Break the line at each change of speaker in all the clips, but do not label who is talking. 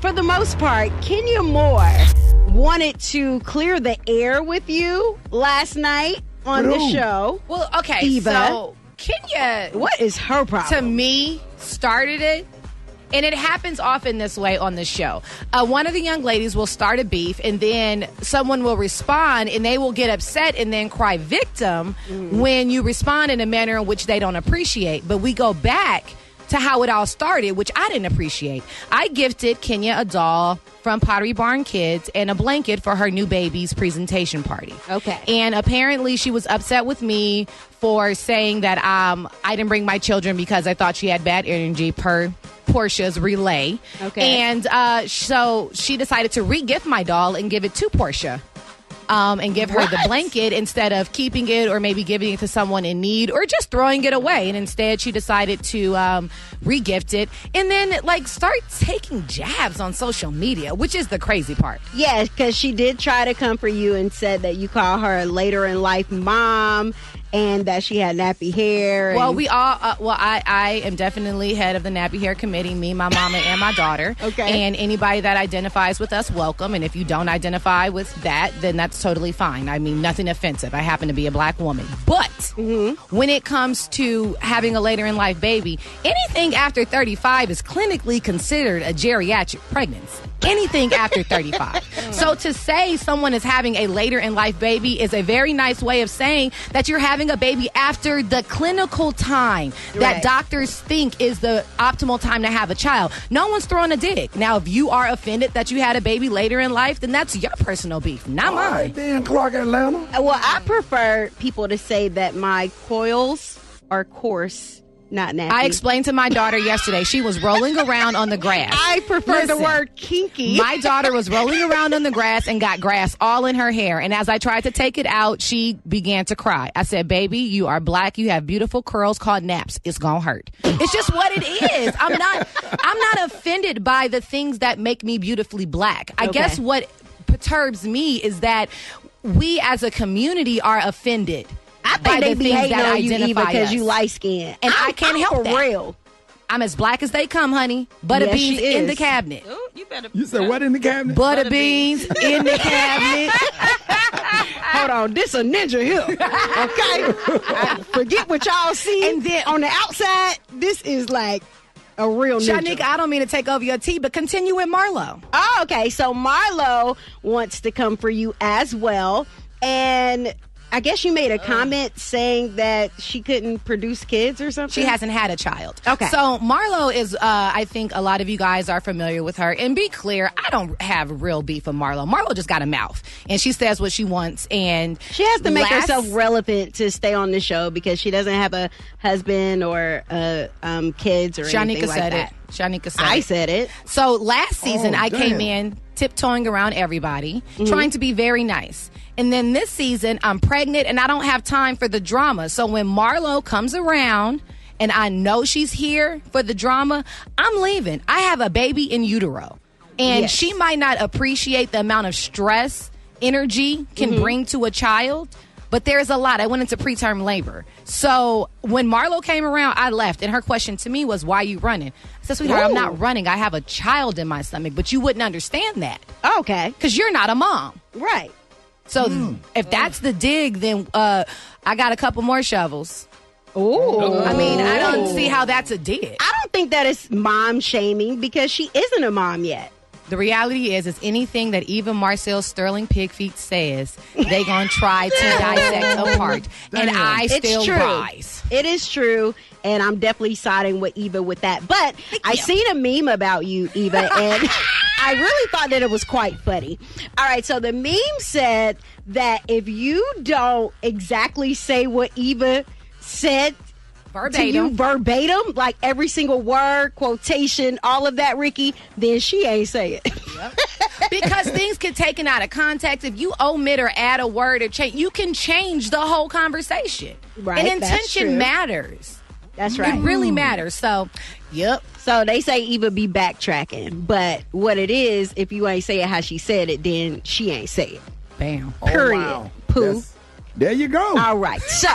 For the most part, Kenya Moore wanted to clear the air with you last night on the show.
Well, okay,
Eva.
so Kenya,
What is her problem?
to me, started it. And it happens often this way on the show. One of the young ladies will start a beef, and then someone will respond, and they will get upset and then cry victim when you respond in a manner in which they don't appreciate. But we go back to how it all started, which I didn't appreciate. I gifted Kenya a doll from Pottery Barn Kids and a blanket for her new baby's presentation party.
Okay.
And apparently she was upset with me for saying that I didn't bring my children because I thought she had bad energy per Portia's relay.
Okay.
And so she decided to re-gift my doll and give it to Portia. And give her the blanket instead of keeping it or maybe giving it to someone in need or just throwing it away. And instead she decided to re-gift it and then start taking jabs on social media, which is the crazy part.
Yeah, because she did try to come for you and said that you call her a later in life mom and that she had nappy hair.
Well, we all, I am definitely head of the nappy hair committee, me, my mama, and my daughter.
Okay.
And anybody that identifies with us, welcome. And if you don't identify with that, then that's totally fine. I mean, nothing offensive. I happen to be a black woman. But when it comes to having a later in life baby, anything after 35 is clinically considered a geriatric pregnancy. Anything after 35. So to say someone is having a later in life baby is a very nice way of saying that you're having a baby after the clinical time that doctors think is the optimal time to have a child. No one's throwing a dig. Now, if you are offended that you had a baby later in life, then that's your personal beef, not mine.
All right, then, Clark, Atlanta.
Well, I prefer people to say that my coils are coarse, not nappy.
I explained to my daughter yesterday. She was rolling around on the grass.
I prefer the word kinky.
My daughter was rolling around on the grass and got grass all in her hair. And as I tried to take it out, she began to cry. I said, baby, you are black. You have beautiful curls called naps. It's going to hurt. It's just what it is. I'm not offended by the things that make me beautifully black. I guess what perturbs me is that we as a community are offended.
I think they be hating on you, Eva, because you light skinned.
And I can't help that.
For real.
I'm as black as they come, honey. Butter beans
she
in
is.
the cabinet.
Ooh,
You said what in the cabinet?
Butter beans in the cabinet.
Hold on, this a ninja here. Okay? Forget what y'all see.
And then
on the outside, this is like a real ninja.
Shanika, I don't mean to take over your tea, but continue with Marlo.
Oh, okay. So Marlo wants to come for you as well. And I guess you made a comment saying that she couldn't produce kids or something?
She hasn't had a child.
Okay.
So Marlo is, I think a lot of you guys are familiar with her. And be clear, I don't have real beef with Marlo. Marlo just got a mouth. And she says what she wants. And
she has to make herself relevant to stay on the show because she doesn't have a husband or kids or anything like that.
Shanika said it.
I said it.
So last season, I came
damn.
in tiptoeing around everybody, trying to be very nice. And then this season, I'm pregnant and I don't have time for the drama. So when Marlo comes around and I know she's here for the drama, I'm leaving. I have a baby in utero. And she might not appreciate the amount of stress, energy can bring to a child. But there's a lot. I went into preterm labor. So when Marlo came around, I left. And her question to me was, why are you running? I said, sweetheart, I'm not running. I have a child in my stomach. But you wouldn't understand that.
Okay.
Because you're not a mom.
Right.
So if that's the dig, then I got a couple more shovels.
Ooh.
I mean, I don't see how that's a dig.
I don't think that is mom shaming because she isn't a mom yet.
The reality is anything that even Marcille Sterling Pigfeet says, they gonna try to dissect apart. And I still rise.
It is true. And I'm definitely siding with Eva with that. But I seen a meme about you, Eva, and I really thought that it was quite funny. All right, so the meme said that if you don't exactly say what Eva said to you verbatim, like every single word, quotation, all of that, Ricky, then she ain't say it.
Because things get taken out of context. If you omit or add a word or change, you can change the whole conversation.
Right,
and intention matters.
That's right.
It really matters. So, yep.
So they say Eva be backtracking. But what it is, if you ain't say it how she said it, then she ain't say it.
Bam.
Period.
Oh, wow.
Pooh.
There you go.
All right. So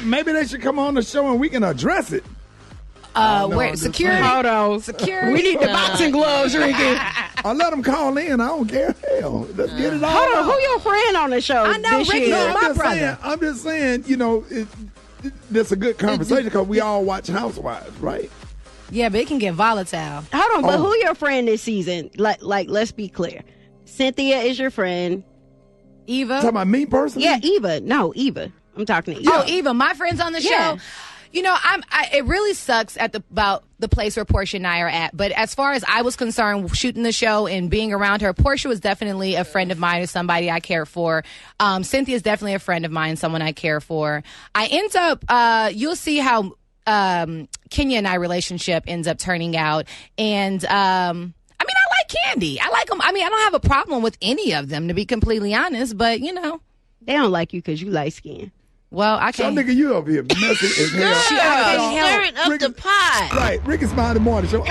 maybe they should come on the show and we can address it.
Where security?
Hold on.
Security.
We need the boxing gloves, Ricky.
I let them call in. I don't care. Hell, let's get it all
Hold on.
out.
Who your friend on the show?
I know,
this
Ricky.
year?
No, my brother.
I'm just saying, you know, that's a good conversation because we all watch Housewives, right?
Yeah, but it can get volatile.
Hold on, but who your friend this season? Like, let's be clear. Cynthia is your friend.
Eva.
Talking about me personally?
Yeah, Eva. No, Eva. I'm talking to you.
Oh, Eva, my friend's on the
Yeah.
show. You know, it really sucks about the place where Portia and I are at. But as far as I was concerned, shooting the show and being around her, Portia was definitely a friend of mine, somebody I care for. Cynthia's definitely a friend of mine, someone I care for. I end up, you'll see how Kenya and I relationship ends up turning out. And I like Candy. I like them. I mean, I don't have a problem with any of them, to be completely honest. But, you know.
They don't like you because you light skin.
Well, I
So
can't.
nigga, you up here messy as hell.
Stirring up the pot.
Right, Ricky Smiley Morning Show.